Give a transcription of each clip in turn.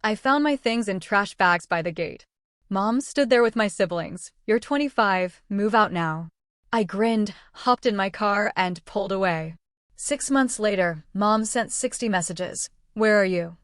I found my things in trash bags by the gate. Mom stood there with my siblings. "You're 25, move out now." I grinned, hopped in my car, and pulled away. 6 months later, Mom sent 60 messages. "Where are you?"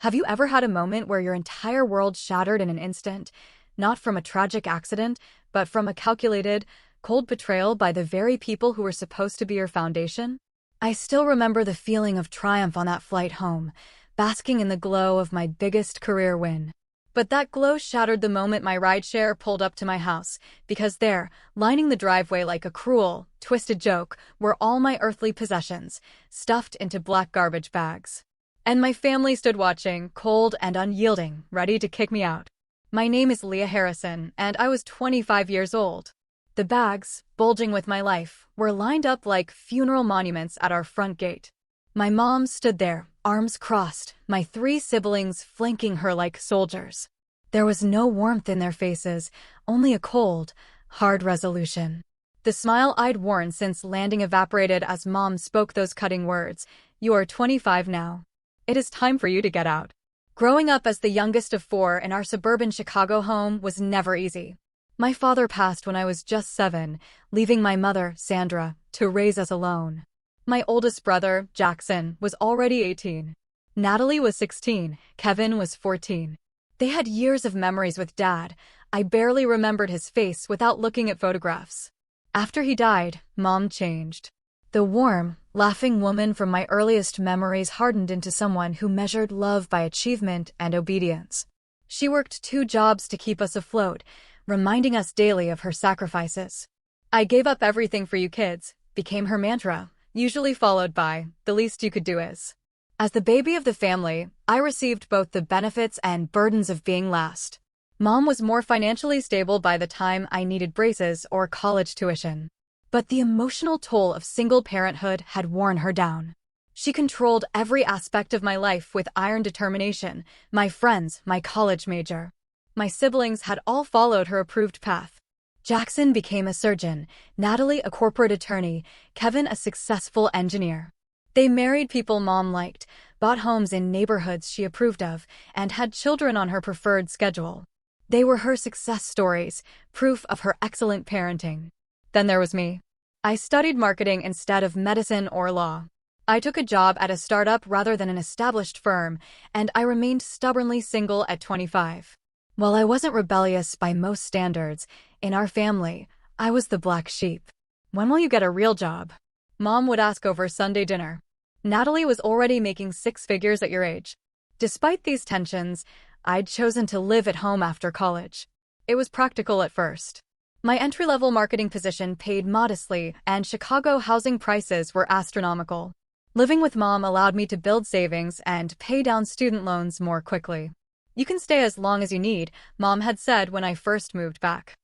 Have you ever had a moment where your entire world shattered in an instant? Not from a tragic accident, but from a calculated, cold betrayal by the very people who were supposed to be your foundation? I still remember the feeling of triumph on that flight home, basking in the glow of my biggest career win. But that glow shattered the moment my rideshare pulled up to my house, because there, lining the driveway like a cruel, twisted joke, were all my earthly possessions, stuffed into black garbage bags. And my family stood watching, cold and unyielding, ready to kick me out. My name is Leah Harrison, and I was 25 years old. The bags, bulging with my life, were lined up like funeral monuments at our front gate. My mom stood there, arms crossed, my 3 siblings flanking her like soldiers. There was no warmth in their faces, only a cold, hard resolution. The smile I'd worn since landing evaporated as Mom spoke those cutting words. "You are 25 now. It is time for you to get out." Growing up as the youngest of 4 in our suburban Chicago home was never easy. My father passed when I was just 7, leaving my mother, Sandra, to raise us alone. My oldest brother, Jackson, was already 18. Natalie was 16, Kevin was 14. They had years of memories with Dad. I barely remembered his face without looking at photographs. After he died, Mom changed. The warm, laughing woman from my earliest memories hardened into someone who measured love by achievement and obedience. She worked 2 jobs to keep us afloat, reminding us daily of her sacrifices. "I gave up everything for you kids," became her mantra, usually followed by, "the least you could do is." As the baby of the family, I received both the benefits and burdens of being last. Mom was more financially stable by the time I needed braces or college tuition. But the emotional toll of single parenthood had worn her down. She controlled every aspect of my life with iron determination, my friends, my college major. My siblings had all followed her approved path. Jackson became a surgeon, Natalie a corporate attorney, Kevin a successful engineer. They married people Mom liked, bought homes in neighborhoods she approved of, and had children on her preferred schedule. They were her success stories, proof of her excellent parenting. Then there was me. I studied marketing instead of medicine or law. I took a job at a startup rather than an established firm, and I remained stubbornly single at 25. While I wasn't rebellious by most standards, in our family, I was the black sheep. "When will you get a real job?" Mom would ask over Sunday dinner. Natalie was already making 6 figures at your age. Despite these tensions, I'd chosen to live at home after college. It was practical at first. My entry-level marketing position paid modestly, and Chicago housing prices were astronomical. Living with Mom allowed me to build savings and pay down student loans more quickly. "You can stay as long as you need," Mom had said when I first moved back.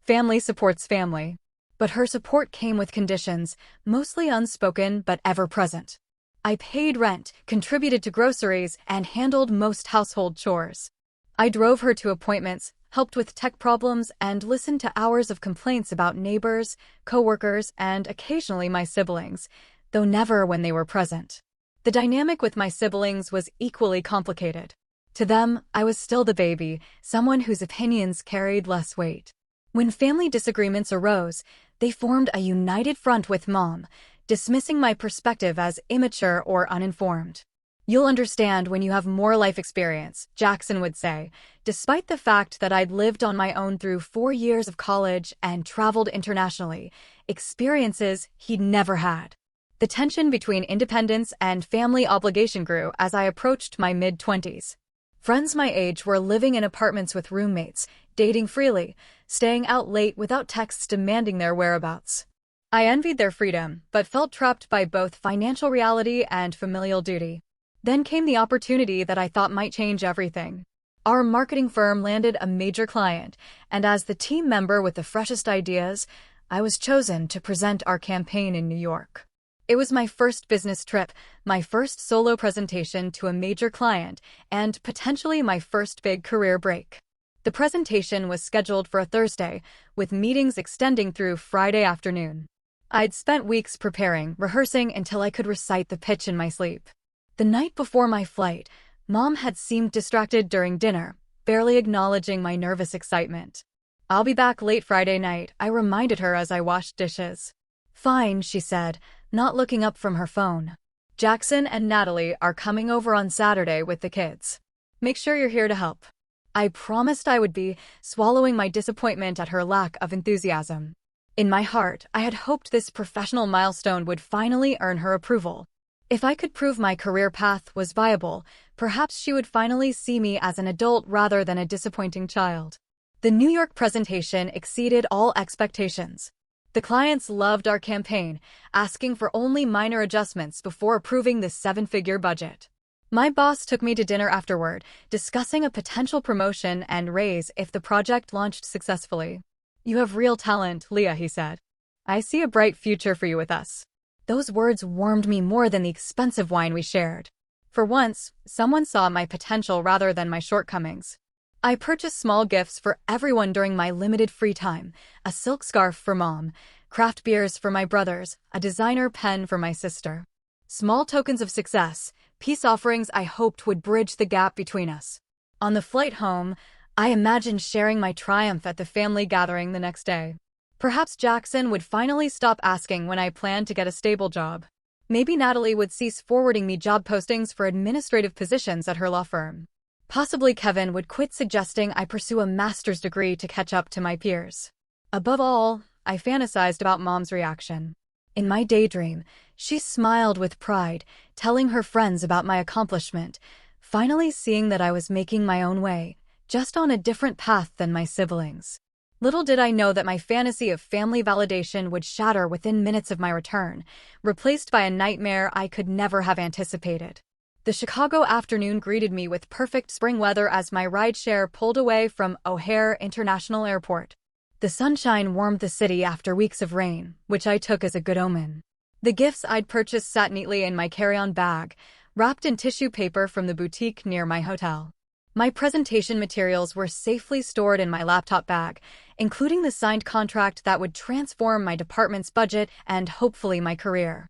Family supports family. But her support came with conditions, mostly unspoken but ever-present. I paid rent, contributed to groceries, and handled most household chores. I drove her to appointments, helped with tech problems, and listened to hours of complaints about neighbors, coworkers, and occasionally my siblings, though never when they were present. The dynamic with my siblings was equally complicated. To them, I was still the baby, someone whose opinions carried less weight. When family disagreements arose, they formed a united front with Mom, dismissing my perspective as immature or uninformed. "You'll understand when you have more life experience," Jackson would say, despite the fact that I'd lived on my own through 4 years of college and traveled internationally, experiences he'd never had. The tension between independence and family obligation grew as I approached my mid-20s. Friends my age were living in apartments with roommates, dating freely, staying out late without texts demanding their whereabouts. I envied their freedom, but felt trapped by both financial reality and familial duty. Then came the opportunity that I thought might change everything. Our marketing firm landed a major client, and as the team member with the freshest ideas, I was chosen to present our campaign in New York. It was my first business trip, my first solo presentation to a major client, and potentially my first big career break. The presentation was scheduled for a Thursday, with meetings extending through Friday afternoon. I'd spent weeks preparing, rehearsing until I could recite the pitch in my sleep. The night before my flight, Mom had seemed distracted during dinner, barely acknowledging my nervous excitement. "I'll be back late Friday night," I reminded her as I washed dishes. "Fine," she said, not looking up from her phone. "Jackson and Natalie are coming over on Saturday with the kids. Make sure you're here to help." I promised I would be, swallowing my disappointment at her lack of enthusiasm. In my heart, I had hoped this professional milestone would finally earn her approval. If I could prove my career path was viable, perhaps she would finally see me as an adult rather than a disappointing child. The New York presentation exceeded all expectations. The clients loved our campaign, asking for only minor adjustments before approving the seven-figure budget. My boss took me to dinner afterward, discussing a potential promotion and raise if the project launched successfully. "You have real talent, Leah," he said. "I see a bright future for you with us." Those words warmed me more than the expensive wine we shared. For once, someone saw my potential rather than my shortcomings. I purchased small gifts for everyone during my limited free time: a silk scarf for Mom, craft beers for my brothers, a designer pen for my sister. Small tokens of success, peace offerings I hoped would bridge the gap between us. On the flight home, I imagined sharing my triumph at the family gathering the next day. Perhaps Jackson would finally stop asking when I planned to get a stable job. Maybe Natalie would cease forwarding me job postings for administrative positions at her law firm. Possibly Kevin would quit suggesting I pursue a master's degree to catch up to my peers. Above all, I fantasized about Mom's reaction. In my daydream, she smiled with pride, telling her friends about my accomplishment, finally seeing that I was making my own way, just on a different path than my siblings. Little did I know that my fantasy of family validation would shatter within minutes of my return, replaced by a nightmare I could never have anticipated. The Chicago afternoon greeted me with perfect spring weather as my rideshare pulled away from O'Hare International Airport. The sunshine warmed the city after weeks of rain, which I took as a good omen. The gifts I'd purchased sat neatly in my carry-on bag, wrapped in tissue paper from the boutique near my hotel. My presentation materials were safely stored in my laptop bag, including the signed contract that would transform my department's budget and hopefully my career.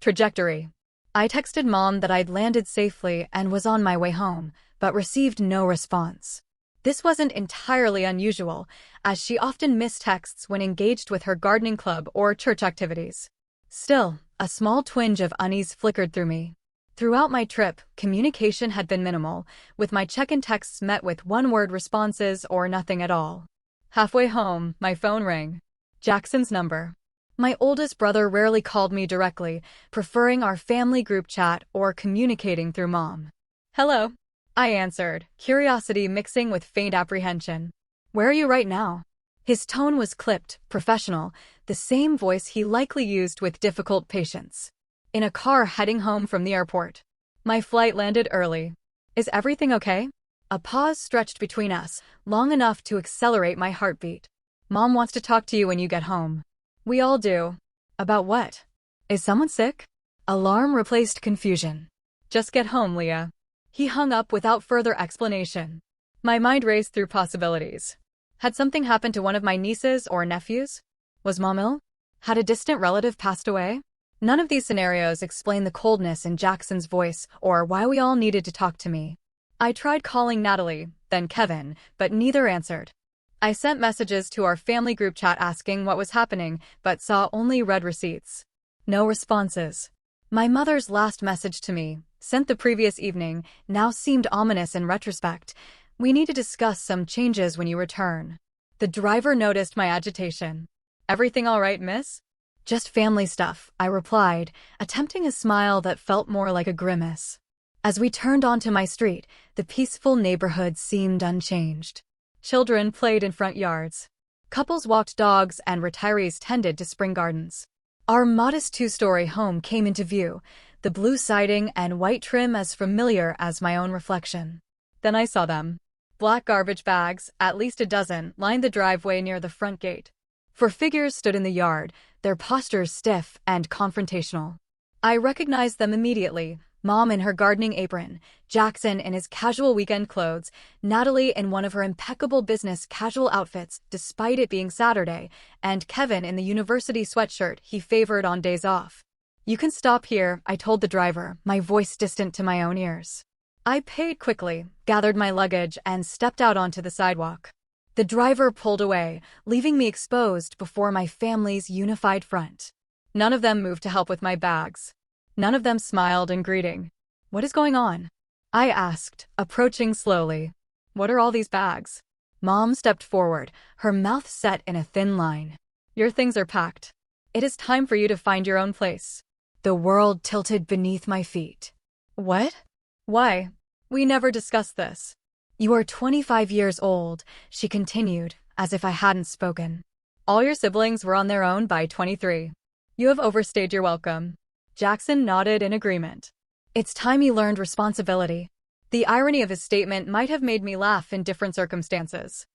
Trajectory. I texted Mom that I'd landed safely and was on my way home, but received no response. This wasn't entirely unusual, as she often missed texts when engaged with her gardening club or church activities. Still, a small twinge of unease flickered through me. Throughout my trip, communication had been minimal, with my check-in texts met with one-word responses or nothing at all. Halfway home, my phone rang. Jackson's number. My oldest brother rarely called me directly, preferring our family group chat or communicating through Mom. "Hello," I answered, curiosity mixing with faint apprehension. "Where are you right now?" His tone was clipped, professional, the same voice he likely used with difficult patients. "In a car heading home from the airport. My flight landed early. Is everything okay?" A pause stretched between us, long enough to accelerate my heartbeat. "Mom wants to talk to you when you get home." "We all do." "About what? Is someone sick?" Alarm replaced confusion. "Just get home, Leah." He hung up without further explanation. My mind raced through possibilities. Had something happened to one of my nieces or nephews? Was Mom ill? Had a distant relative passed away? None of these scenarios explain the coldness in Jackson's voice or why we all needed to talk to me. I tried calling Natalie, then Kevin, but neither answered. I sent messages to our family group chat asking what was happening, but saw only red receipts. No responses. My mother's last message to me, sent the previous evening, now seemed ominous in retrospect. "We need to discuss some changes when you return." The driver noticed my agitation. "Everything all right, miss?" "Just family stuff," I replied, attempting a smile that felt more like a grimace. As we turned onto my street, the peaceful neighborhood seemed unchanged. Children played in front yards. Couples walked dogs and retirees tended to spring gardens. Our modest two-story home came into view, the blue siding and white trim as familiar as my own reflection. Then I saw them. Black garbage bags, at least a dozen, lined the driveway near the front gate. 4 figures stood in the yard, their postures stiff and confrontational. I recognized them immediately: Mom in her gardening apron, Jackson in his casual weekend clothes, Natalie in one of her impeccable business casual outfits despite it being Saturday, and Kevin in the university sweatshirt he favored on days off. "You can stop here," I told the driver, my voice distant to my own ears. I paid quickly, gathered my luggage, and stepped out onto the sidewalk. The driver pulled away, leaving me exposed before my family's unified front. None of them moved to help with my bags. None of them smiled in greeting. "What is going on?" I asked, approaching slowly. "What are all these bags?" Mom stepped forward, her mouth set in a thin line. "Your things are packed. It is time for you to find your own place." The world tilted beneath my feet. "What? Why? We never discussed this." "You are 25 years old," she continued, as if I hadn't spoken. "All your siblings were on their own by 23. You have overstayed your welcome." Jackson nodded in agreement. It's time he learned responsibility. The irony of his statement might have made me laugh in different circumstances.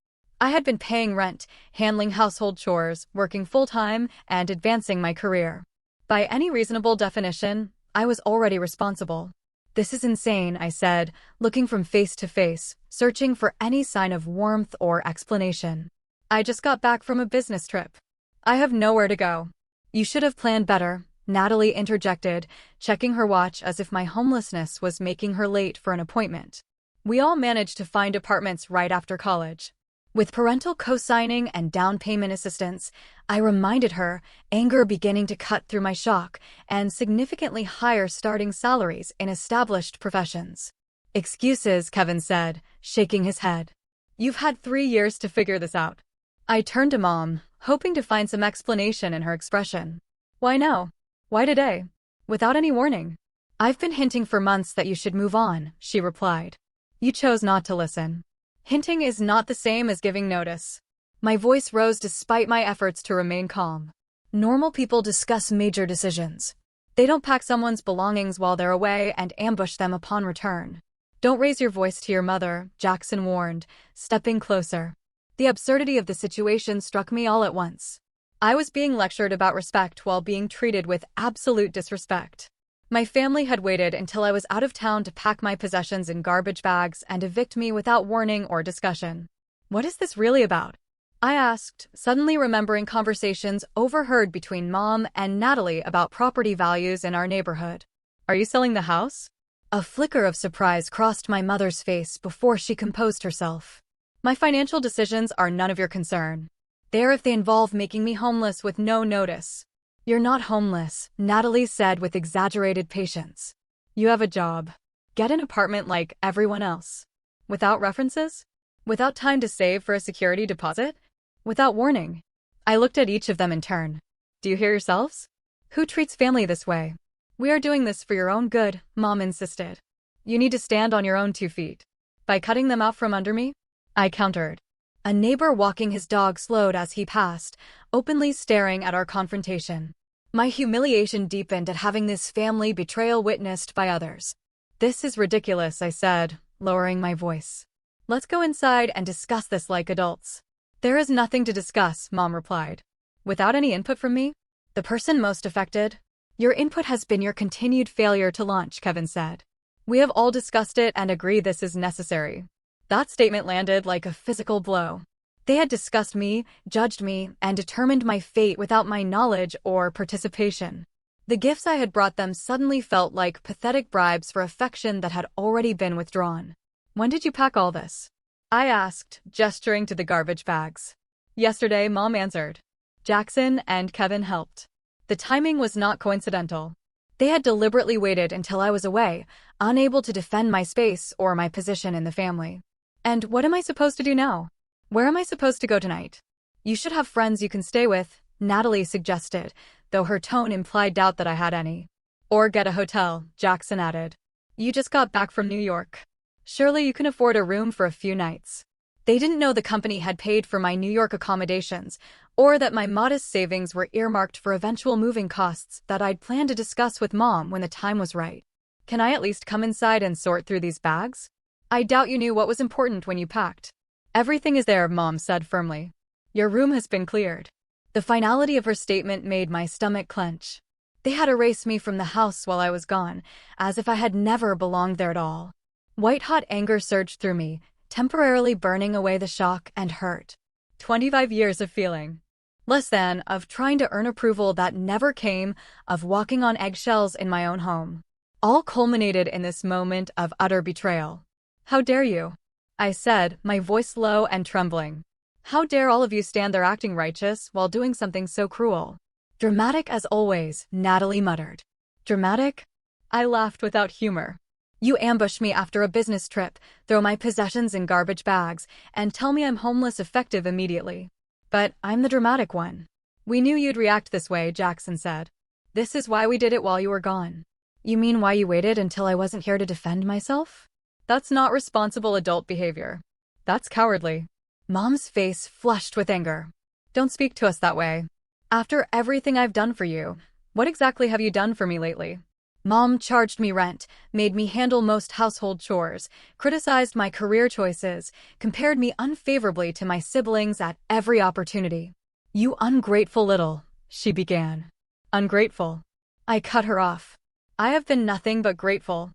I had been paying rent, handling household chores, working full-time, and advancing my career. By any reasonable definition, I was already responsible. "This is insane," I said, looking from face to face, searching for any sign of warmth or explanation. "I just got back from a business trip. I have nowhere to go." "You should have planned better," Natalie interjected, checking her watch as if my homelessness was making her late for an appointment. "We all managed to find apartments right after college." With parental co-signing and down payment assistance, I reminded her, anger beginning to cut through my shock, and significantly higher starting salaries in established professions. "Excuses," Kevin said, shaking his head. "You've had 3 years to figure this out." I turned to Mom, hoping to find some explanation in her expression. "Why now? Why today? Without any warning?" "I've been hinting for months that you should move on," she replied. "You chose not to listen." "Hinting is not the same as giving notice." My voice rose despite my efforts to remain calm. "Normal people discuss major decisions. They don't pack someone's belongings while they're away and ambush them upon return." "Don't raise your voice to your mother," Jackson warned, stepping closer. The absurdity of the situation struck me all at once. I was being lectured about respect while being treated with absolute disrespect. My family had waited until I was out of town to pack my possessions in garbage bags and evict me without warning or discussion. "What is this really about?" I asked, suddenly remembering conversations overheard between Mom and Natalie about property values in our neighborhood. "Are you selling the house?" A flicker of surprise crossed my mother's face before she composed herself. "My financial decisions are none of your concern. They're if they involve making me homeless with no notice." "You're not homeless," Natalie said with exaggerated patience. "You have a job. Get an apartment like everyone else. Without references? Without time to save for a security deposit? Without warning?" I looked at each of them in turn. "Do you hear yourselves? Who treats family this way?" "We are doing this for your own good," Mom insisted. "You need to stand on your own 2 feet. By cutting them out from under me?" I countered. A neighbor walking his dog slowed as he passed, openly staring at our confrontation. My humiliation deepened at having this family betrayal witnessed by others. "This is ridiculous," I said, lowering my voice. "Let's go inside and discuss this like adults." "There is nothing to discuss," Mom replied. "Without any input from me? The person most affected?" "Your input has been your continued failure to launch," Kevin said. "We have all discussed it and agree this is necessary." That statement landed like a physical blow. They had discussed me, judged me, and determined my fate without my knowledge or participation. The gifts I had brought them suddenly felt like pathetic bribes for affection that had already been withdrawn. "When did you pack all this?" I asked, gesturing to the garbage bags. "Yesterday," Mom answered. Jackson and Kevin helped. The timing was not coincidental. They had deliberately waited until I was away, unable to defend my space or my position in the family. "And what am I supposed to do now? Where am I supposed to go tonight?" "You should have friends you can stay with," Natalie suggested, though her tone implied doubt that I had any. "Or get a hotel," Jackson added. "You just got back from New York. Surely you can afford a room for a few nights." They didn't know the company had paid for my New York accommodations, or that my modest savings were earmarked for eventual moving costs that I'd planned to discuss with Mom when the time was right. "Can I at least come inside and sort through these bags? I doubt you knew what was important when you packed." "Everything is there," Mom said firmly. "Your room has been cleared." The finality of her statement made my stomach clench. They had erased me from the house while I was gone, as if I had never belonged there at all. White-hot anger surged through me, temporarily burning away the shock and hurt. 25 years of feeling. Less than, of trying to earn approval that never came, of walking on eggshells in my own home. all culminated in this moment of utter betrayal. "How dare you?" I said, my voice low and trembling. "How dare all of you stand there acting righteous while doing something so cruel?" "Dramatic as always," Natalie muttered. "Dramatic?" I laughed without humor. "You ambush me after a business trip, throw my possessions in garbage bags, and tell me I'm homeless effective immediately. But I'm the dramatic one." "We knew you'd react this way," Jackson said. "This is why we did it while you were gone." "You mean why you waited until I wasn't here to defend myself?" "That's not responsible adult behavior. That's cowardly." Mom's face flushed with anger. "Don't speak to us that way. After everything I've done for you, what exactly have you done for me lately?" Mom charged me rent, made me handle most household chores, criticized my career choices, compared me unfavorably to my siblings at every opportunity. "You ungrateful little," she began. "Ungrateful?" I cut her off. "I have been nothing but grateful.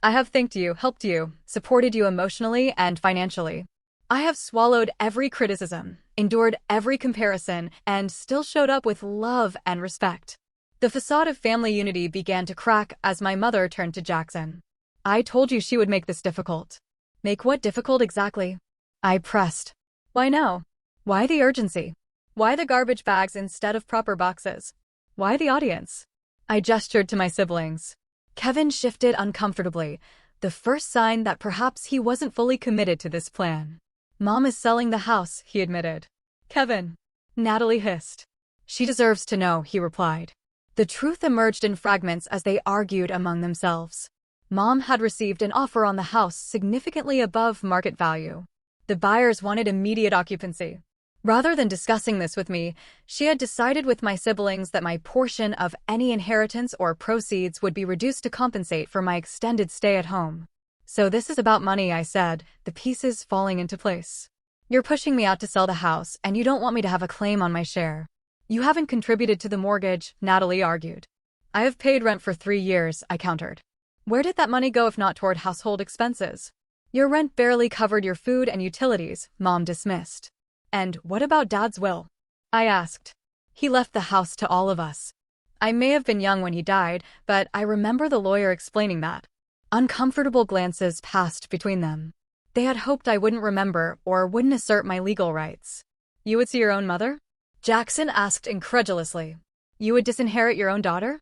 I have thanked you, helped you, supported you emotionally and financially. I have swallowed every criticism, endured every comparison, and still showed up with love and respect." The facade of family unity began to crack as my mother turned to Jackson. "I told you she would make this difficult." "Make what difficult exactly?" I pressed. "Why now? Why the urgency? Why the garbage bags instead of proper boxes? Why the audience?" I gestured to my siblings. Kevin shifted uncomfortably, the first sign that perhaps he wasn't fully committed to this plan. "Mom is selling the house," he admitted. "Kevin," Natalie hissed. "She deserves to know," he replied. The truth emerged in fragments as they argued among themselves. Mom had received an offer on the house significantly above market value. The buyers wanted immediate occupancy. Rather than discussing this with me, she had decided with my siblings that my portion of any inheritance or proceeds would be reduced to compensate for my extended stay at home. "So this is about money," I said, the pieces falling into place. "You're pushing me out to sell the house, and you don't want me to have a claim on my share." "You haven't contributed to the mortgage," Natalie argued. "I have paid rent for 3 years," I countered. "Where did that money go if not toward household expenses?" "Your rent barely covered your food and utilities," Mom dismissed. "And what about Dad's will?" I asked. "He left the house to all of us." I may have been young when he died, but I remember the lawyer explaining that. Uncomfortable glances passed between them. They had hoped I wouldn't remember or wouldn't assert my legal rights. "You would see your own mother?" Jackson asked incredulously. "You would disinherit your own daughter?"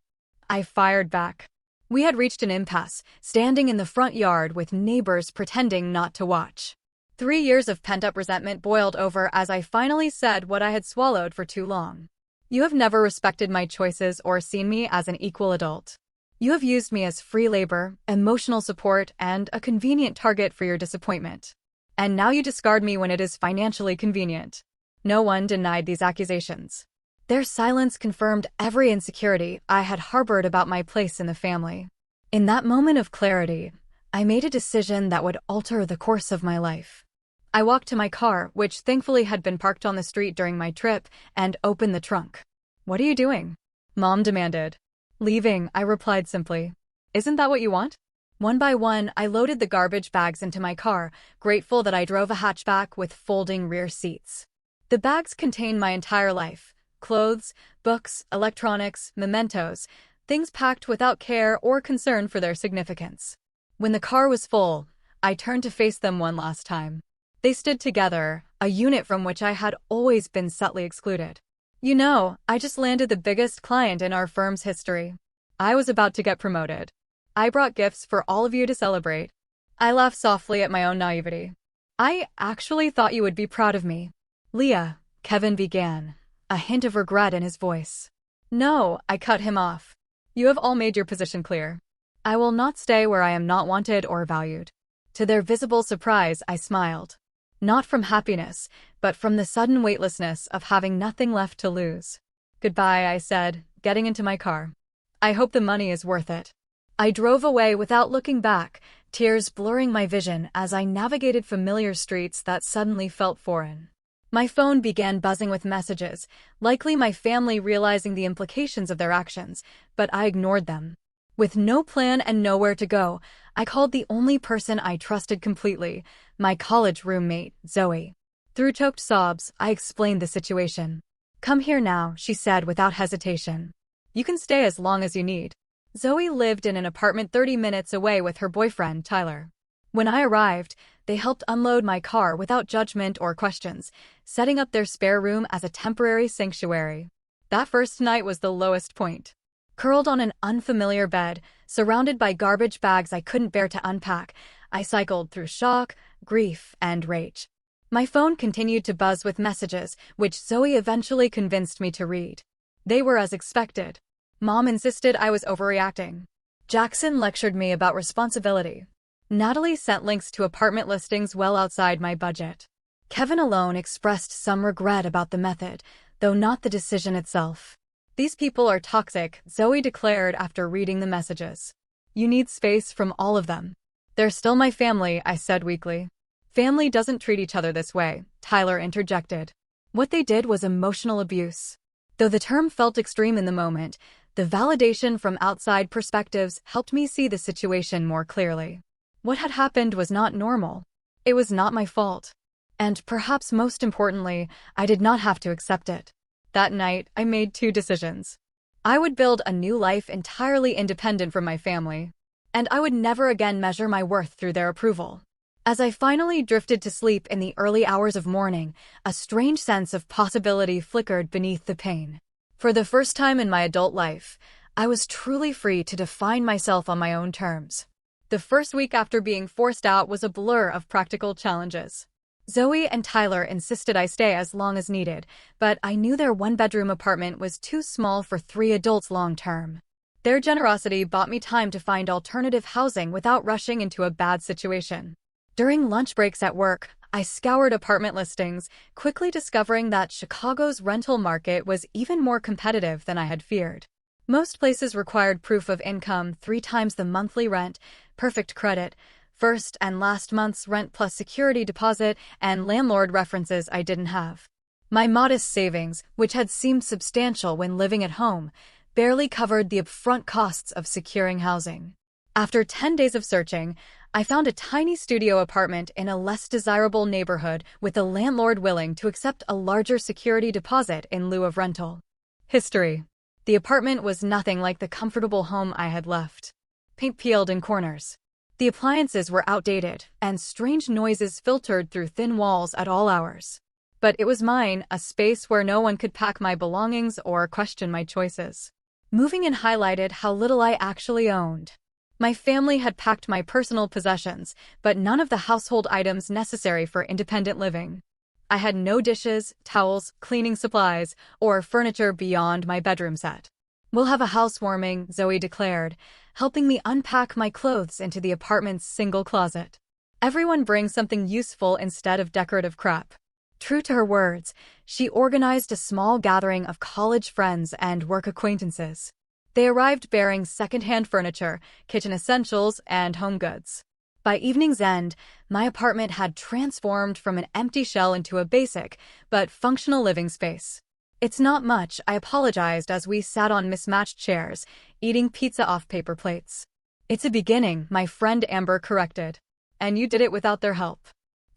I fired back. We had reached an impasse, standing in the front yard with neighbors pretending not to watch. 3 years of pent-up resentment boiled over as I finally said what I had swallowed for too long. "You have never respected my choices or seen me as an equal adult. You have used me as free labor, emotional support, and a convenient target for your disappointment. And now you discard me when it is financially convenient." No one denied these accusations. Their silence confirmed every insecurity I had harbored about my place in the family. In that moment of clarity, I made a decision that would alter the course of my life. I walked to my car, which thankfully had been parked on the street during my trip, and opened the trunk. "What are you doing?" Mom demanded. "Leaving," I replied simply. "Isn't that what you want?" One by one, I loaded the garbage bags into my car, grateful that I drove a hatchback with folding rear seats. The bags contained my entire life: clothes, books, electronics, mementos, things packed without care or concern for their significance. When the car was full, I turned to face them one last time. They stood together, a unit from which I had always been subtly excluded. "You know, I just landed the biggest client in our firm's history. I was about to get promoted. I brought gifts for all of you to celebrate." I laughed softly at my own naivety. "I actually thought you would be proud of me." "Leah," Kevin began, a hint of regret in his voice. "No," I cut him off. "You have all made your position clear. I will not stay where I am not wanted or valued." To their visible surprise, I smiled. Not from happiness, but from the sudden weightlessness of having nothing left to lose. "Goodbye," I said, getting into my car. "I hope the money is worth it." I drove away without looking back, tears blurring my vision as I navigated familiar streets that suddenly felt foreign. My phone began buzzing with messages, likely my family realizing the implications of their actions, but I ignored them. With no plan and nowhere to go, I called the only person I trusted completely, my college roommate, Zoe. Through choked sobs, I explained the situation. "Come here now," she said without hesitation. "You can stay as long as you need." Zoe lived in an apartment 30 minutes away with her boyfriend, Tyler. When I arrived, they helped unload my car without judgment or questions, setting up their spare room as a temporary sanctuary. That first night was the lowest point. Curled on an unfamiliar bed, surrounded by garbage bags I couldn't bear to unpack, I cycled through shock, grief, and rage. My phone continued to buzz with messages, which Zoe eventually convinced me to read. They were as expected. Mom insisted I was overreacting. Jackson lectured me about responsibility. Natalie sent links to apartment listings well outside my budget. Kevin alone expressed some regret about the method, though not the decision itself. "These people are toxic," Zoe declared after reading the messages. "You need space from all of them." "They're still my family," I said weakly. "Family doesn't treat each other this way," Tyler interjected. What they did was emotional abuse. Though the term felt extreme in the moment, the validation from outside perspectives helped me see the situation more clearly. What had happened was not normal. It was not my fault. And perhaps most importantly, I did not have to accept it. That night, I made two decisions. I would build a new life entirely independent from my family, and I would never again measure my worth through their approval. As I finally drifted to sleep in the early hours of morning, a strange sense of possibility flickered beneath the pain. For the first time in my adult life, I was truly free to define myself on my own terms. The first week after being forced out was a blur of practical challenges. Zoe and Tyler insisted I stay as long as needed, but I knew their one-bedroom apartment was too small for 3 adults long-term. Their generosity bought me time to find alternative housing without rushing into a bad situation. During lunch breaks at work, I scoured apartment listings, quickly discovering that Chicago's rental market was even more competitive than I had feared. Most places required proof of income 3 times the monthly rent, perfect credit, first and last month's rent plus security deposit, and landlord references I didn't have. My modest savings, which had seemed substantial when living at home, barely covered the upfront costs of securing housing. After 10 days of searching, I found a tiny studio apartment in a less desirable neighborhood with a landlord willing to accept a larger security deposit in lieu of rental. History. The apartment was nothing like the comfortable home I had left. Paint peeled in corners. The appliances were outdated, and strange noises filtered through thin walls at all hours. But it was mine, a space where no one could pack my belongings or question my choices. Moving in highlighted how little I actually owned. My family had packed my personal possessions, but none of the household items necessary for independent living. I had no dishes, towels, cleaning supplies, or furniture beyond my bedroom set. "We'll have a housewarming," Zoe declared, helping me unpack my clothes into the apartment's single closet. "Everyone brings something useful instead of decorative crap." True to her words, she organized a small gathering of college friends and work acquaintances. They arrived bearing second-hand furniture, kitchen essentials, and home goods. By evening's end, my apartment had transformed from an empty shell into a basic, but functional living space. "It's not much," I apologized as we sat on mismatched chairs, eating pizza off paper plates. "It's a beginning," my friend Amber corrected. "And you did it without their help."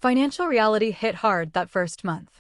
Financial reality hit hard that first month.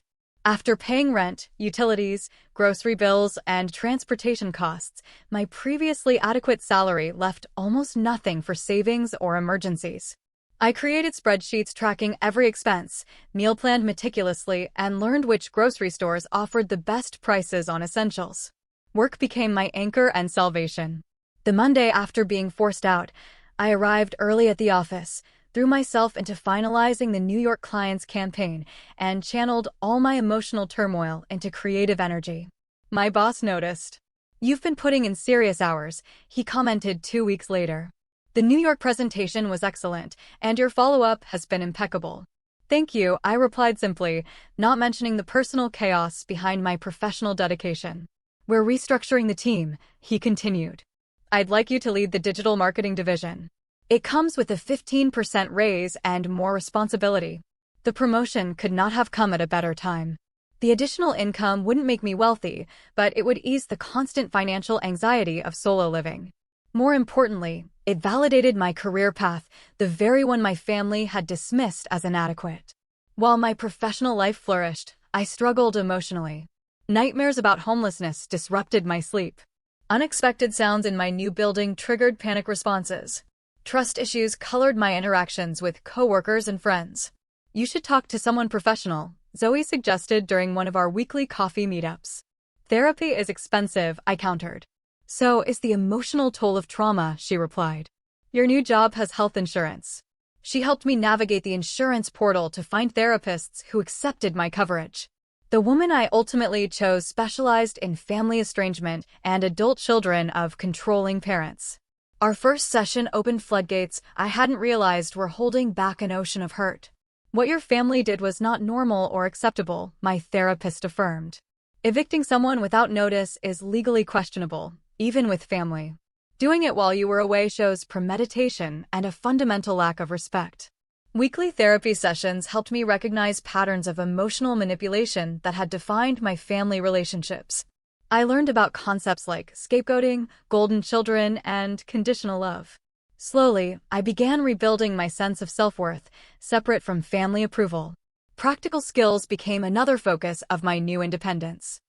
After paying rent, utilities, grocery bills, and transportation costs, my previously adequate salary left almost nothing for savings or emergencies. I created spreadsheets tracking every expense, meal planned meticulously, and learned which grocery stores offered the best prices on essentials. Work became my anchor and salvation. The Monday after being forced out, I arrived early at the office, threw myself into finalizing the New York client's campaign, and channeled all my emotional turmoil into creative energy. My boss noticed. "You've been putting in serious hours," he commented 2 weeks later. "The New York presentation was excellent, and your follow-up has been impeccable." "Thank you," I replied simply, not mentioning the personal chaos behind my professional dedication. "We're restructuring the team," he continued. "I'd like you to lead the digital marketing division. It comes with a 15% raise and more responsibility." The promotion could not have come at a better time. The additional income wouldn't make me wealthy, but it would ease the constant financial anxiety of solo living. More importantly, it validated my career path, the very one my family had dismissed as inadequate. While my professional life flourished, I struggled emotionally. Nightmares about homelessness disrupted my sleep. Unexpected sounds in my new building triggered panic responses. Trust issues colored my interactions with coworkers and friends. You should talk to someone professional, Zoe suggested during one of our weekly coffee meetups. Therapy is expensive, I countered. So is the emotional toll of trauma, she replied. Your new job has health insurance. She helped me navigate the insurance portal to find therapists who accepted my coverage. The woman I ultimately chose specialized in family estrangement and adult children of controlling parents. Our first session opened floodgates I hadn't realized were holding back an ocean of hurt. What your family did was not normal or acceptable, my therapist affirmed. Evicting someone without notice is legally questionable, even with family. Doing it while you were away shows premeditation and a fundamental lack of respect. Weekly therapy sessions helped me recognize patterns of emotional manipulation that had defined my family relationships. I learned about concepts like scapegoating, golden children, and conditional love. Slowly, I began rebuilding my sense of self-worth, separate from family approval. Practical skills became another focus of my new independence.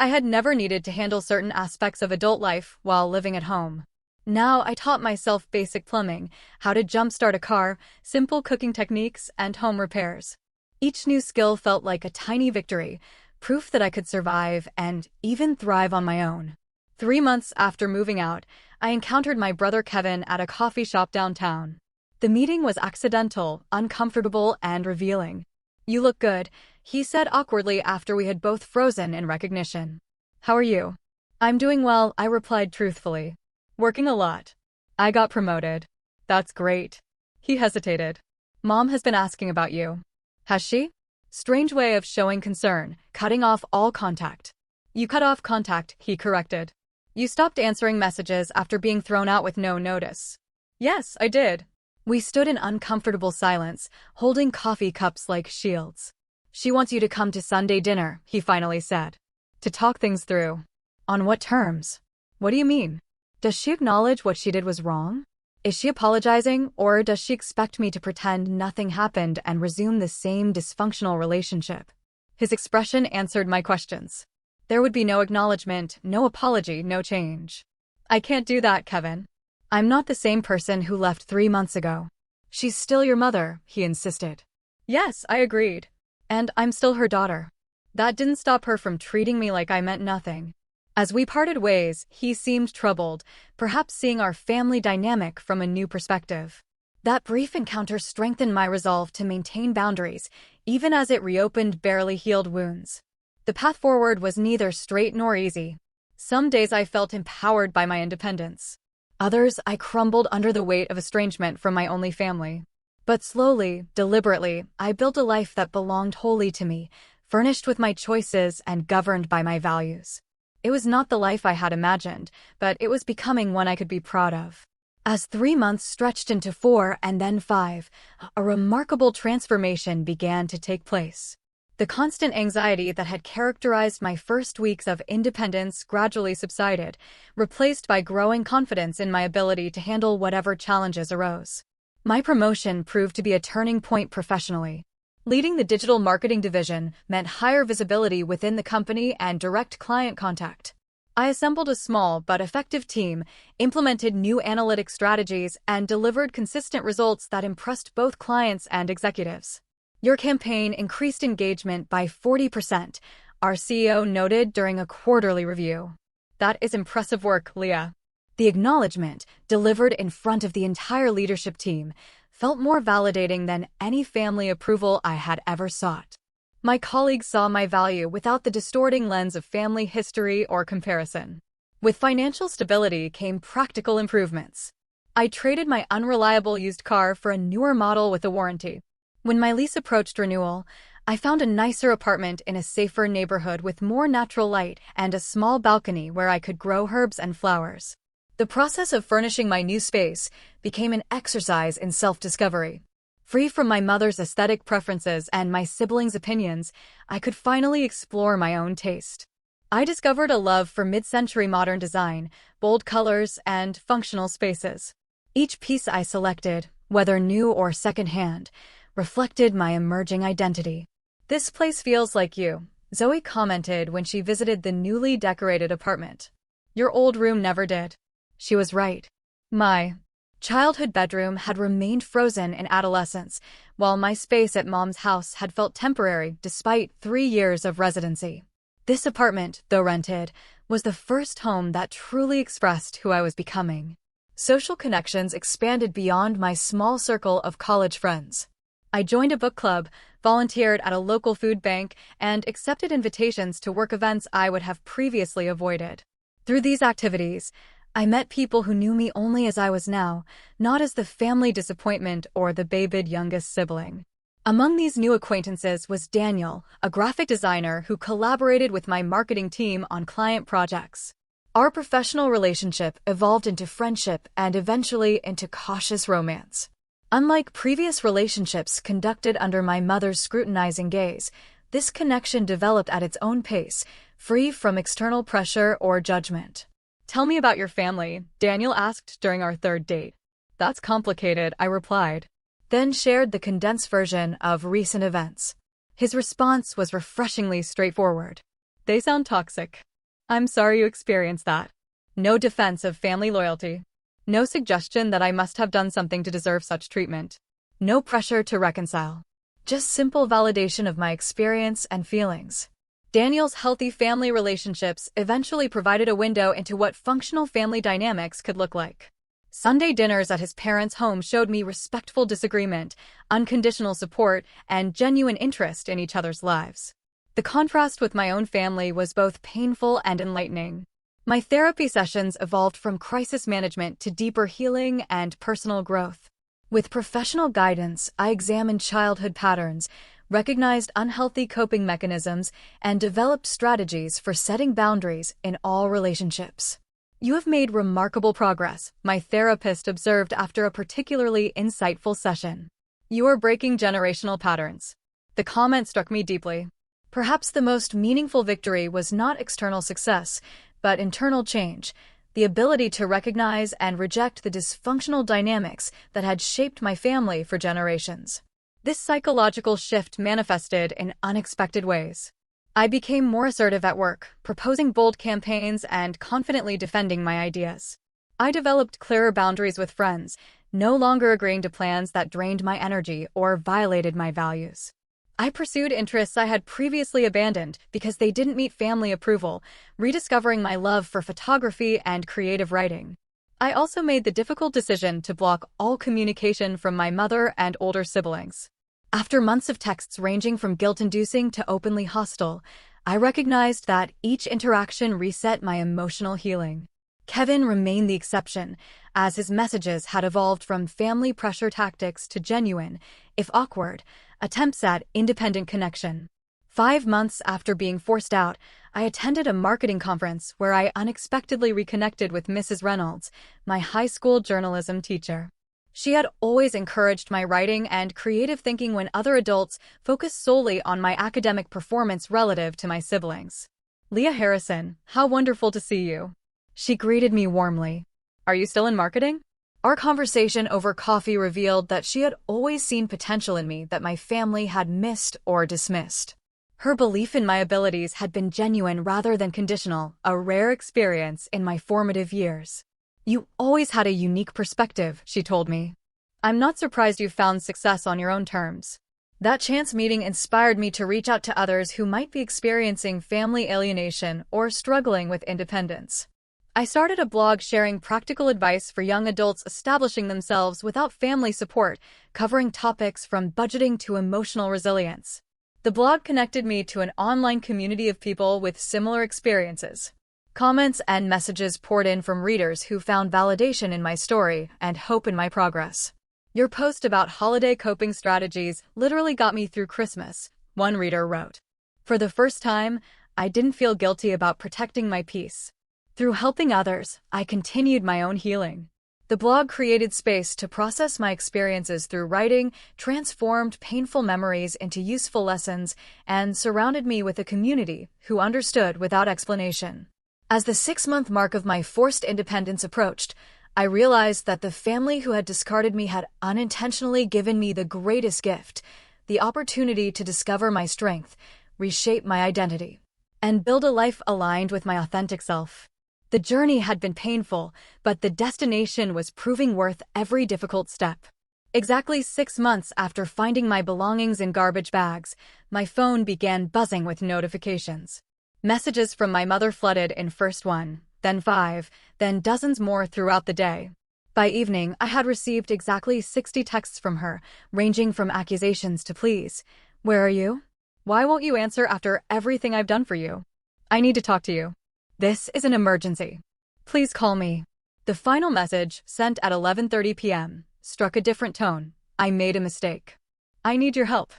I had never needed to handle certain aspects of adult life while living at home. Now I taught myself basic plumbing, how to jumpstart a car, simple cooking techniques, and home repairs. Each new skill felt like a tiny victory, proof that I could survive and even thrive on my own. 3 months after moving out, I encountered my brother Kevin at a coffee shop downtown. The meeting was accidental, uncomfortable, and revealing. You look good, he said awkwardly after we had both frozen in recognition. How are you? I'm doing well, I replied truthfully. Working a lot. I got promoted. That's great. He hesitated. Mom has been asking about you. Has she? Strange way of showing concern, cutting off all contact. You cut off contact, he corrected. You stopped answering messages after being thrown out with no notice. Yes, I did. We stood in uncomfortable silence, holding coffee cups like shields. She wants you to come to Sunday dinner, he finally said. To talk things through. On what terms? What do you mean? Does she acknowledge what she did was wrong? Is she apologizing, or does she expect me to pretend nothing happened and resume the same dysfunctional relationship? His expression answered my questions. There would be no acknowledgement, no apology, no change. I can't do that, Kevin. I'm not the same person who left 3 months ago. She's still your mother, he insisted. Yes, I agreed. And I'm still her daughter. That didn't stop her from treating me like I meant nothing. As we parted ways, he seemed troubled, perhaps seeing our family dynamic from a new perspective. That brief encounter strengthened my resolve to maintain boundaries, even as it reopened barely healed wounds. The path forward was neither straight nor easy. Some days I felt empowered by my independence. Others, I crumbled under the weight of estrangement from my only family. But slowly, deliberately, I built a life that belonged wholly to me, furnished with my choices and governed by my values. It was not the life I had imagined, but it was becoming one I could be proud of. As 3 months stretched into 4 and then 5, a remarkable transformation began to take place. The constant anxiety that had characterized my first weeks of independence gradually subsided, replaced by growing confidence in my ability to handle whatever challenges arose. My promotion proved to be a turning point professionally. Leading the digital marketing division meant higher visibility within the company and direct client contact. I assembled a small but effective team, implemented new analytic strategies, and delivered consistent results that impressed both clients and executives. Your campaign increased engagement by 40%, our CEO noted during a quarterly review. That is impressive work, Leah. The acknowledgement, delivered in front of the entire leadership team, felt more validating than any family approval I had ever sought. My colleagues saw my value without the distorting lens of family history or comparison. With financial stability came practical improvements. I traded my unreliable used car for a newer model with a warranty. When my lease approached renewal, I found a nicer apartment in a safer neighborhood with more natural light and a small balcony where I could grow herbs and flowers. The process of furnishing my new space became an exercise in self-discovery. Free from my mother's aesthetic preferences and my siblings' opinions, I could finally explore my own taste. I discovered a love for mid-century modern design, bold colors, and functional spaces. Each piece I selected, whether new or secondhand, reflected my emerging identity. This place feels like you, Zoe commented when she visited the newly decorated apartment. Your old room never did. She was right. My childhood bedroom had remained frozen in adolescence, while my space at Mom's house had felt temporary despite 3 years of residency. This apartment, though rented, was the first home that truly expressed who I was becoming. Social connections expanded beyond my small circle of college friends. I joined a book club, volunteered at a local food bank, and accepted invitations to work events I would have previously avoided. Through these activities, I met people who knew me only as I was now, not as the family disappointment or the babied youngest sibling. Among these new acquaintances was Daniel, a graphic designer who collaborated with my marketing team on client projects. Our professional relationship evolved into friendship and eventually into cautious romance. Unlike previous relationships conducted under my mother's scrutinizing gaze, this connection developed at its own pace, free from external pressure or judgment. "Tell me about your family," Daniel asked during our third date. "That's complicated," I replied, then shared the condensed version of recent events. His response was refreshingly straightforward. "They sound toxic. I'm sorry you experienced that." No defense of family loyalty. No suggestion that I must have done something to deserve such treatment. No pressure to reconcile. Just simple validation of my experience and feelings. Daniel's healthy family relationships eventually provided a window into what functional family dynamics could look like. Sunday dinners at his parents' home showed me respectful disagreement, unconditional support, and genuine interest in each other's lives. The contrast with my own family was both painful and enlightening. My therapy sessions evolved from crisis management to deeper healing and personal growth. With professional guidance, I examined childhood patterns, recognized unhealthy coping mechanisms, and developed strategies for setting boundaries in all relationships. "You have made remarkable progress," my therapist observed after a particularly insightful session. "You are breaking generational patterns." The comment struck me deeply. Perhaps the most meaningful victory was not external success, but internal change, the ability to recognize and reject the dysfunctional dynamics that had shaped my family for generations. This psychological shift manifested in unexpected ways. I became more assertive at work, proposing bold campaigns and confidently defending my ideas. I developed clearer boundaries with friends, no longer agreeing to plans that drained my energy or violated my values. I pursued interests I had previously abandoned because they didn't meet family approval, rediscovering my love for photography and creative writing. I also made the difficult decision to block all communication from my mother and older siblings. After months of texts ranging from guilt-inducing to openly hostile, I recognized that each interaction reset my emotional healing. Kevin remained the exception, as his messages had evolved from family pressure tactics to genuine, if awkward, attempts at independent connection. 5 months after being forced out, I attended a marketing conference where I unexpectedly reconnected with Mrs. Reynolds, my high school journalism teacher. She had always encouraged my writing and creative thinking when other adults focused solely on my academic performance relative to my siblings. "Leah Harrison, how wonderful to see you." She greeted me warmly. "Are you still in marketing?" Our conversation over coffee revealed that she had always seen potential in me that my family had missed or dismissed. Her belief in my abilities had been genuine rather than conditional, a rare experience in my formative years. "You always had a unique perspective," she told me. "I'm not surprised you found success on your own terms." That chance meeting inspired me to reach out to others who might be experiencing family alienation or struggling with independence. I started a blog sharing practical advice for young adults establishing themselves without family support, covering topics from budgeting to emotional resilience. The blog connected me to an online community of people with similar experiences. Comments and messages poured in from readers who found validation in my story and hope in my progress. "Your post about holiday coping strategies literally got me through Christmas," one reader wrote. "For the first time, I didn't feel guilty about protecting my peace." Through helping others, I continued my own healing. The blog created space to process my experiences through writing, transformed painful memories into useful lessons, and surrounded me with a community who understood without explanation. As the 6-month mark of my forced independence approached, I realized that the family who had discarded me had unintentionally given me the greatest gift, the opportunity to discover my strength, reshape my identity, and build a life aligned with my authentic self. The journey had been painful, but the destination was proving worth every difficult step. Exactly 6 months after finding my belongings in garbage bags, my phone began buzzing with notifications. Messages from my mother flooded in first one, then 5, then dozens more throughout the day. By evening, I had received exactly 60 texts from her, ranging from accusations to pleas. Where are you? Why won't you answer after everything I've done for you? I need to talk to you. This is an emergency. Please call me. The final message, sent at 11:30 p.m., struck a different tone. I made a mistake. I need your help.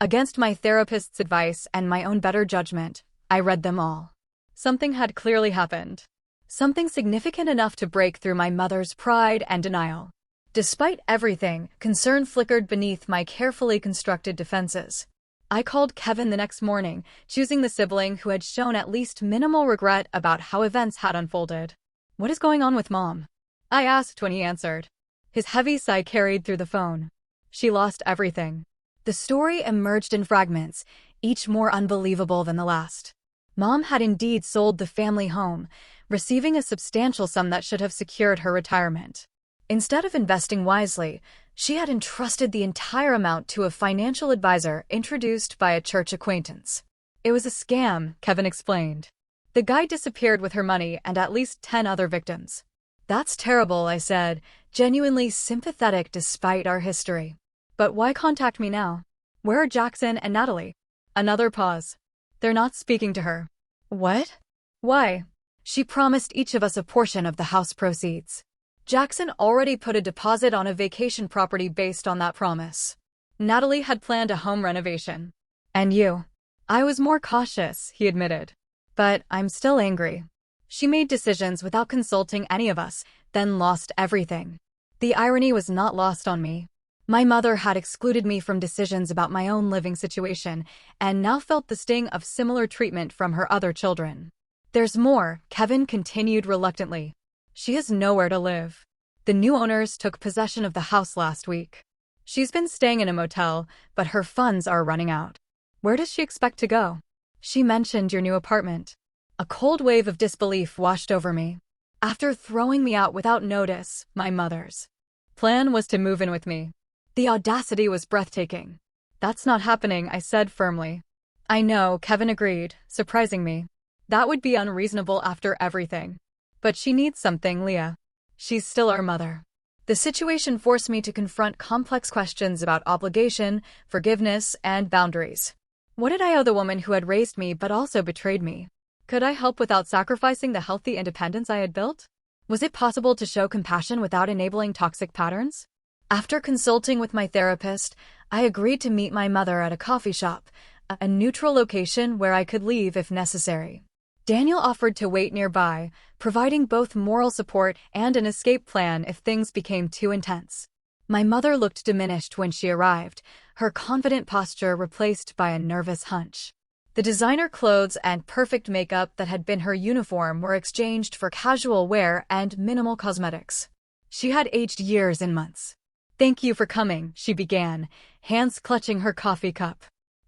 Against my therapist's advice and my own better judgment, I read them all. Something had clearly happened. Something significant enough to break through my mother's pride and denial. Despite everything, concern flickered beneath my carefully constructed defenses. I called Kevin the next morning, choosing the sibling who had shown at least minimal regret about how events had unfolded. "What is going on with Mom?" I asked when he answered. His heavy sigh carried through the phone. She lost everything. The story emerged in fragments, each more unbelievable than the last. Mom had indeed sold the family home, receiving a substantial sum that should have secured her retirement. Instead of investing wisely, she had entrusted the entire amount to a financial advisor introduced by a church acquaintance. It was a scam, Kevin explained. The guy disappeared with her money and at least 10 other victims. That's terrible, I said, genuinely sympathetic despite our history. But why contact me now? Where are Jackson and Natalie? Another pause. They're not speaking to her. What? Why? She promised each of us a portion of the house proceeds. Jackson already put a deposit on a vacation property based on that promise. Natalie had planned a home renovation. And you? I was more cautious, he admitted. But I'm still angry. She made decisions without consulting any of us, then lost everything. The irony was not lost on me. My mother had excluded me from decisions about my own living situation, and now felt the sting of similar treatment from her other children. There's more, Kevin continued reluctantly. She has nowhere to live. The new owners took possession of the house last week. She's been staying in a motel, but her funds are running out. Where does she expect to go? She mentioned your new apartment. A cold wave of disbelief washed over me. After throwing me out without notice, my mother's plan was to move in with me. The audacity was breathtaking. That's not happening, I said firmly. I know, Kevin agreed, surprising me. That would be unreasonable after everything. But she needs something, Leah. She's still our mother. The situation forced me to confront complex questions about obligation, forgiveness, and boundaries. What did I owe the woman who had raised me but also betrayed me? Could I help without sacrificing the healthy independence I had built? Was it possible to show compassion without enabling toxic patterns? After consulting with my therapist, I agreed to meet my mother at a coffee shop, a neutral location where I could leave if necessary. Daniel offered to wait nearby, providing both moral support and an escape plan if things became too intense. My mother looked diminished when she arrived, her confident posture replaced by a nervous hunch. The designer clothes and perfect makeup that had been her uniform were exchanged for casual wear and minimal cosmetics. She had aged years in months. "Thank you for coming," she began, hands clutching her coffee cup.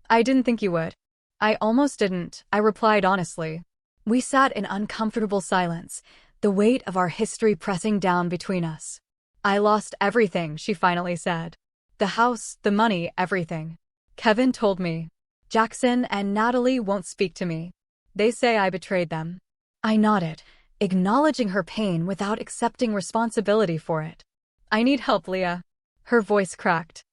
"I didn't think you would." "I almost didn't," I replied honestly. We sat in uncomfortable silence, the weight of our history pressing down between us. "I lost everything," she finally said. "The house, the money, everything. Kevin told me. Jackson and Natalie won't speak to me. They say I betrayed them." I nodded, acknowledging her pain without accepting responsibility for it. "I need help, Leah." Her voice cracked.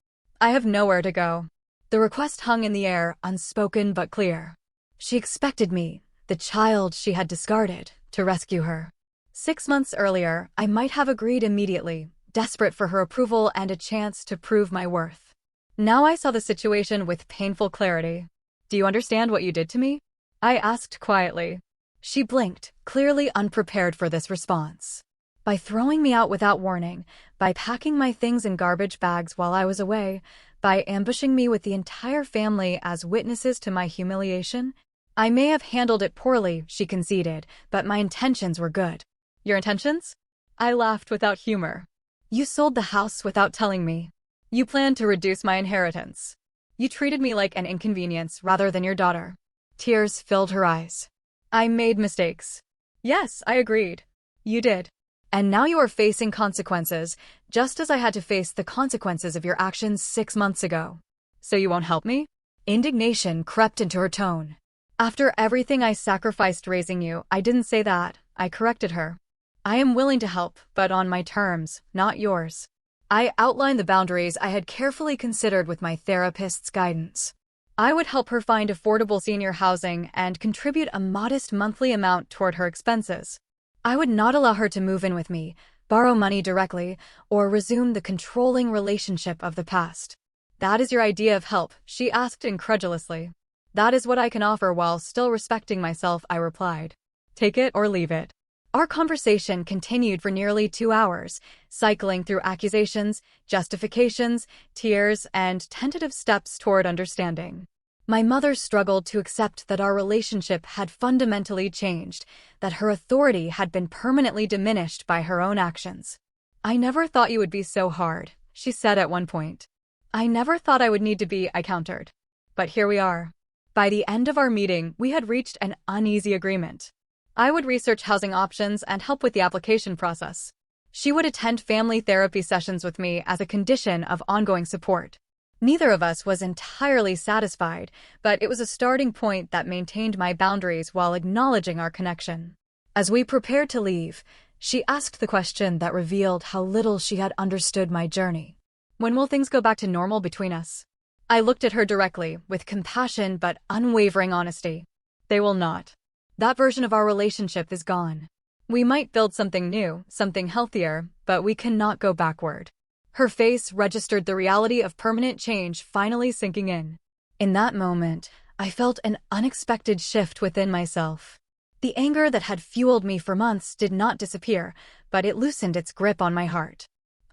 "I have nowhere to go." The request hung in the air, unspoken but clear. She expected me, the child she had discarded, to rescue her. 6 months earlier, I might have agreed immediately, desperate for her approval and a chance to prove my worth. Now I saw the situation with painful clarity. "Do you understand what you did to me?" I asked quietly. She blinked, clearly unprepared for this response. By throwing me out without warning, by packing my things in garbage bags while I was away, by ambushing me with the entire family as witnesses to my humiliation, I may have handled it poorly, she conceded, but my intentions were good. "Your intentions?" I laughed without humor. "You sold the house without telling me. You planned to reduce my inheritance. You treated me like an inconvenience rather than your daughter." Tears filled her eyes. "I made mistakes. Yes, I agreed. You did. And now you are facing consequences, just as I had to face the consequences of your actions 6 months ago. So you won't help me? Indignation crept into her tone. After everything I sacrificed raising you, I didn't say that. I corrected her. I am willing to help, but on my terms, not yours. I outlined the boundaries I had carefully considered with my therapist's guidance. I would help her find affordable senior housing and contribute a modest monthly amount toward her expenses. I would not allow her to move in with me, borrow money directly, or resume the controlling relationship of the past. That is your idea of help, she asked incredulously. That is what I can offer while still respecting myself, I replied. Take it or leave it. Our conversation continued for nearly 2 hours, cycling through accusations, justifications, tears, and tentative steps toward understanding. My mother struggled to accept that our relationship had fundamentally changed, that her authority had been permanently diminished by her own actions. I never thought you would be so hard, she said at one point. I never thought I would need to be, I countered. But here we are. By the end of our meeting, we had reached an uneasy agreement. I would research housing options and help with the application process. She would attend family therapy sessions with me as a condition of ongoing support. Neither of us was entirely satisfied, but it was a starting point that maintained my boundaries while acknowledging our connection. As we prepared to leave, she asked the question that revealed how little she had understood my journey. When will things go back to normal between us? I looked at her directly, with compassion but unwavering honesty. They will not. That version of our relationship is gone. We might build something new, something healthier, but we cannot go backward. Her face registered the reality of permanent change finally sinking in. In that moment, I felt an unexpected shift within myself. The anger that had fueled me for months did not disappear, but it loosened its grip on my heart.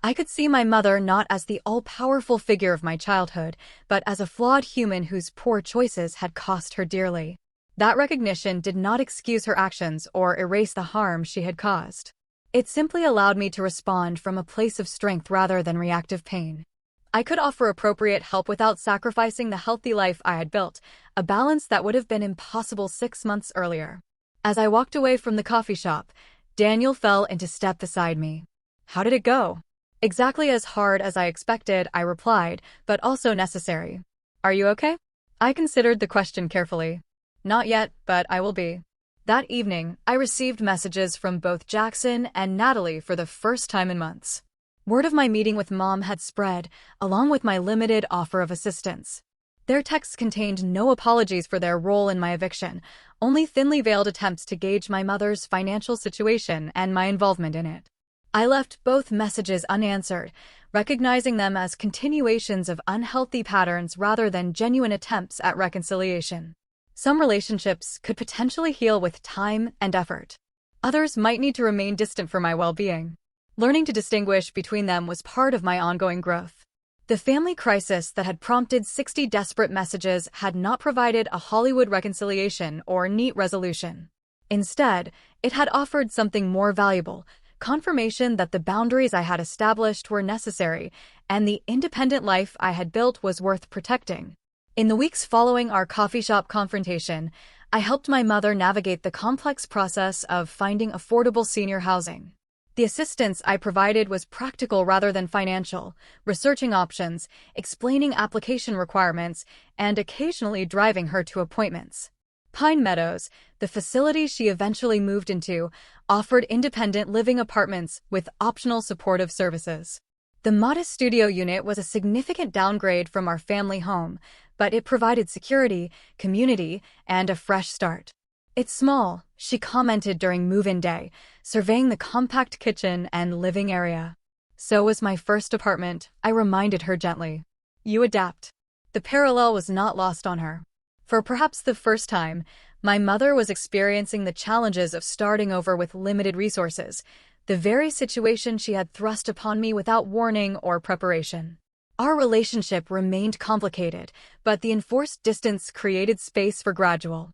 I could see my mother not as the all-powerful figure of my childhood, but as a flawed human whose poor choices had cost her dearly. That recognition did not excuse her actions or erase the harm she had caused. It simply allowed me to respond from a place of strength rather than reactive pain. I could offer appropriate help without sacrificing the healthy life I had built, a balance that would have been impossible 6 months earlier. As I walked away from the coffee shop, Daniel fell into step beside me. How did it go? Exactly as hard as I expected, I replied, but also necessary. Are you okay? I considered the question carefully. Not yet, but I will be. That evening, I received messages from both Jackson and Natalie for the first time in months. Word of my meeting with Mom had spread, along with my limited offer of assistance. Their texts contained no apologies for their role in my eviction, only thinly veiled attempts to gauge my mother's financial situation and my involvement in it. I left both messages unanswered, recognizing them as continuations of unhealthy patterns rather than genuine attempts at reconciliation. Some relationships could potentially heal with time and effort. Others might need to remain distant for my well-being. Learning to distinguish between them was part of my ongoing growth. The family crisis that had prompted 60 desperate messages had not provided a Hollywood reconciliation or neat resolution. Instead, it had offered something more valuable, confirmation that the boundaries I had established were necessary and the independent life I had built was worth protecting. In the weeks following our coffee shop confrontation, I helped my mother navigate the complex process of finding affordable senior housing. The assistance I provided was practical rather than financial, researching options, explaining application requirements, and occasionally driving her to appointments. Pine Meadows, the facility she eventually moved into, offered independent living apartments with optional supportive services. The modest studio unit was a significant downgrade from our family home, but it provided security, community, and a fresh start. It's small, she commented during move-in day, surveying the compact kitchen and living area. So was my first apartment, I reminded her gently. You adapt. The parallel was not lost on her. For perhaps the first time, my mother was experiencing the challenges of starting over with limited resources, the very situation she had thrust upon me without warning or preparation. Our relationship remained complicated, but the enforced distance created space for gradual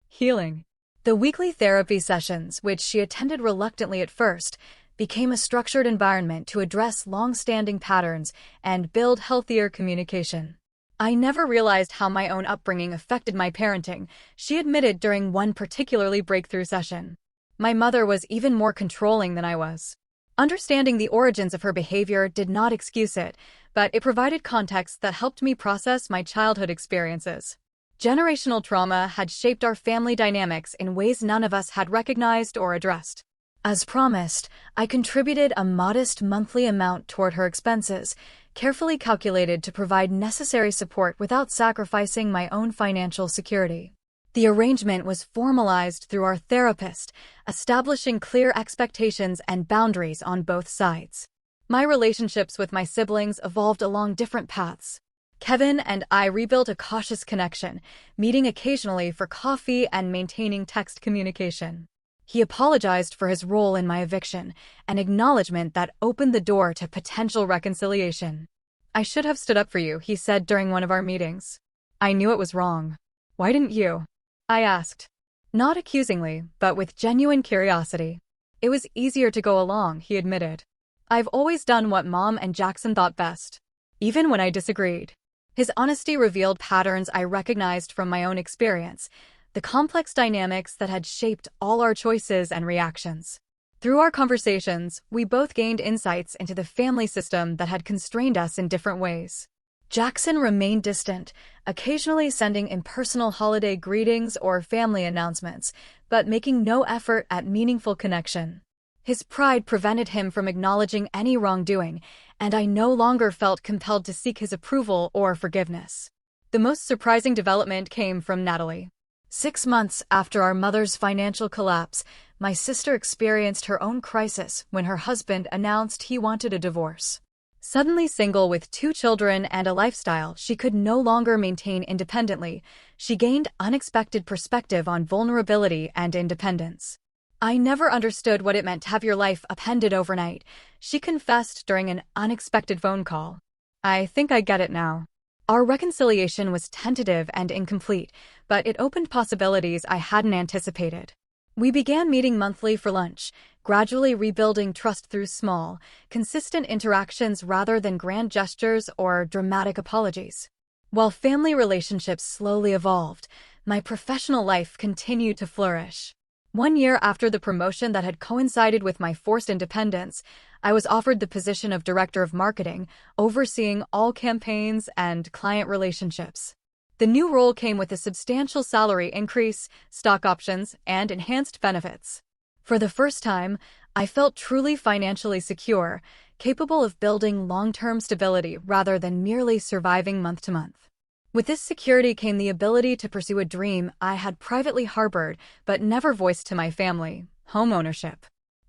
healing. The weekly therapy sessions, which she attended reluctantly at first, became a structured environment to address long-standing patterns and build healthier communication. I never realized how my own upbringing affected my parenting, she admitted during one particularly breakthrough session. My mother was even more controlling than I was. Understanding the origins of her behavior did not excuse it, but it provided context that helped me process my childhood experiences. Generational trauma had shaped our family dynamics in ways none of us had recognized or addressed. As promised, I contributed a modest monthly amount toward her expenses, carefully calculated to provide necessary support without sacrificing my own financial security. The arrangement was formalized through our therapist, establishing clear expectations and boundaries on both sides. My relationships with my siblings evolved along different paths. Kevin and I rebuilt a cautious connection, meeting occasionally for coffee and maintaining text communication. He apologized for his role in my eviction, an acknowledgement that opened the door to potential reconciliation. "I should have stood up for you," he said during one of our meetings. "I knew it was wrong." "Why didn't you?" I asked. Not accusingly, but with genuine curiosity. "It was easier to go along," he admitted. "I've always done what Mom and Jackson thought best, even when I disagreed." His honesty revealed patterns I recognized from my own experience, the complex dynamics that had shaped all our choices and reactions. Through our conversations, we both gained insights into the family system that had constrained us in different ways. Jackson remained distant, occasionally sending impersonal holiday greetings or family announcements, but making no effort at meaningful connection. His pride prevented him from acknowledging any wrongdoing, and I no longer felt compelled to seek his approval or forgiveness. The most surprising development came from Natalie. 6 months after our mother's financial collapse, my sister experienced her own crisis when her husband announced he wanted a divorce. Suddenly single with 2 children and a lifestyle she could no longer maintain independently, she gained unexpected perspective on vulnerability and independence. "I never understood what it meant to have your life upended overnight," she confessed during an unexpected phone call. "I think I get it now." Our reconciliation was tentative and incomplete, but it opened possibilities I hadn't anticipated. We began meeting monthly for lunch, gradually rebuilding trust through small, consistent interactions rather than grand gestures or dramatic apologies. While family relationships slowly evolved, my professional life continued to flourish. 1 year after the promotion that had coincided with my forced independence, I was offered the position of Director of Marketing, overseeing all campaigns and client relationships. The new role came with a substantial salary increase, stock options, and enhanced benefits. For the first time, I felt truly financially secure, capable of building long-term stability rather than merely surviving month to month. With this security came the ability to pursue a dream I had privately harbored but never voiced to my family: homeownership.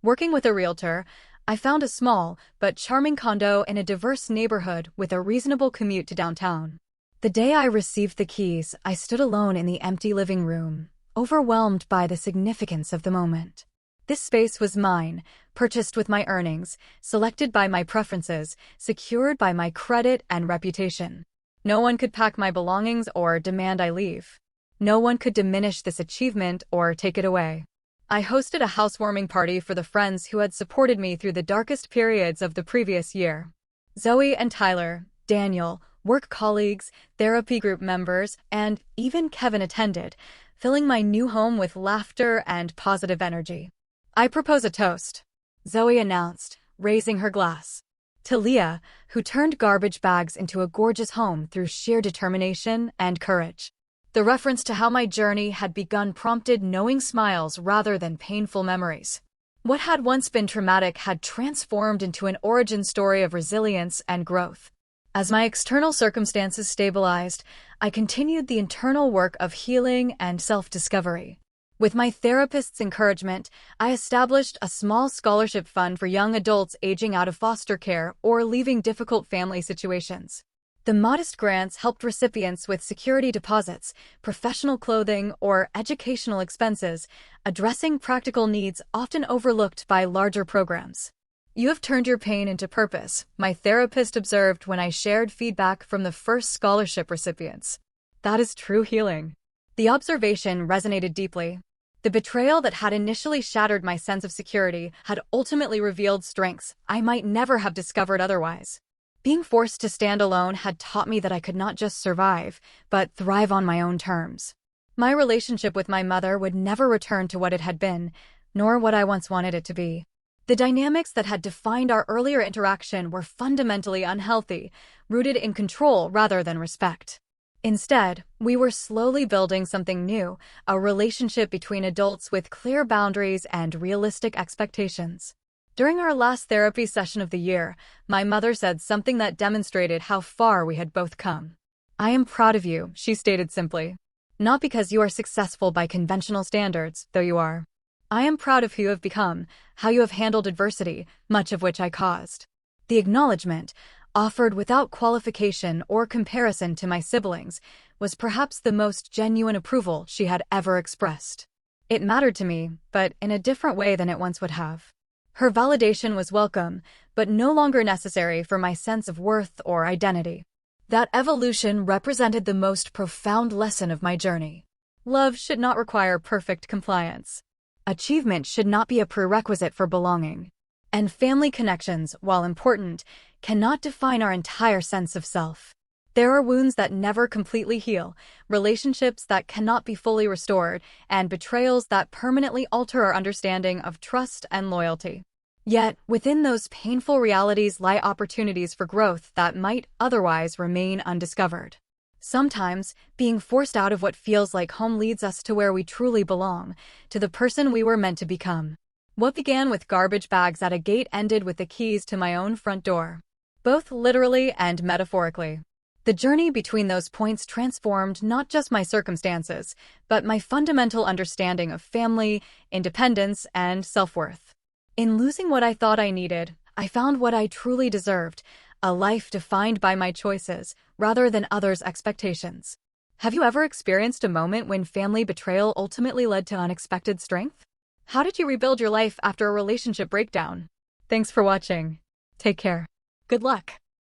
Working with a realtor, I found a small but charming condo in a diverse neighborhood with a reasonable commute to downtown. The day I received the keys, I stood alone in the empty living room, overwhelmed by the significance of the moment. This space was mine, purchased with my earnings, selected by my preferences, secured by my credit and reputation. No one could pack my belongings or demand I leave. No one could diminish this achievement or take it away. I hosted a housewarming party for the friends who had supported me through the darkest periods of the previous year. Zoe and Tyler, Daniel, work colleagues, therapy group members, and even Kevin attended, filling my new home with laughter and positive energy. "I propose a toast," Zoe announced, raising her glass. "To Leah, who turned garbage bags into a gorgeous home through sheer determination and courage." The reference to how my journey had begun prompted knowing smiles rather than painful memories. What had once been traumatic had transformed into an origin story of resilience and growth. As my external circumstances stabilized, I continued the internal work of healing and self-discovery. With my therapist's encouragement, I established a small scholarship fund for young adults aging out of foster care or leaving difficult family situations. The modest grants helped recipients with security deposits, professional clothing, or educational expenses, addressing practical needs often overlooked by larger programs. "You have turned your pain into purpose," my therapist observed when I shared feedback from the first scholarship recipients. "That is true healing." The observation resonated deeply. The betrayal that had initially shattered my sense of security had ultimately revealed strengths I might never have discovered otherwise. Being forced to stand alone had taught me that I could not just survive, but thrive on my own terms. My relationship with my mother would never return to what it had been, nor what I once wanted it to be. The dynamics that had defined our earlier interaction were fundamentally unhealthy, rooted in control rather than respect. Instead, we were slowly building something new, a relationship between adults with clear boundaries and realistic expectations. During our last therapy session of the year, my mother said something that demonstrated how far we had both come. "I am proud of you," she stated simply. "Not because you are successful by conventional standards, though you are. I am proud of who you have become, how you have handled adversity, much of which I caused." The acknowledgement, offered without qualification or comparison to my siblings, was perhaps the most genuine approval she had ever expressed. It mattered to me, but in a different way than it once would have. Her validation was welcome, but no longer necessary for my sense of worth or identity. That evolution represented the most profound lesson of my journey. Love should not require perfect compliance. Achievement should not be a prerequisite for belonging. And family connections, while important, cannot define our entire sense of self. There are wounds that never completely heal, relationships that cannot be fully restored, and betrayals that permanently alter our understanding of trust and loyalty. Yet, within those painful realities lie opportunities for growth that might otherwise remain undiscovered. Sometimes, being forced out of what feels like home leads us to where we truly belong, to the person we were meant to become. What began with garbage bags at a gate ended with the keys to my own front door. Both literally and metaphorically. The journey between those points transformed not just my circumstances, but my fundamental understanding of family, independence, and self-worth. In losing what I thought I needed, I found what I truly deserved, a life defined by my choices, rather than others' expectations. Have you ever experienced a moment when family betrayal ultimately led to unexpected strength? How did you rebuild your life after a relationship breakdown? Thanks for watching. Take care. Good luck.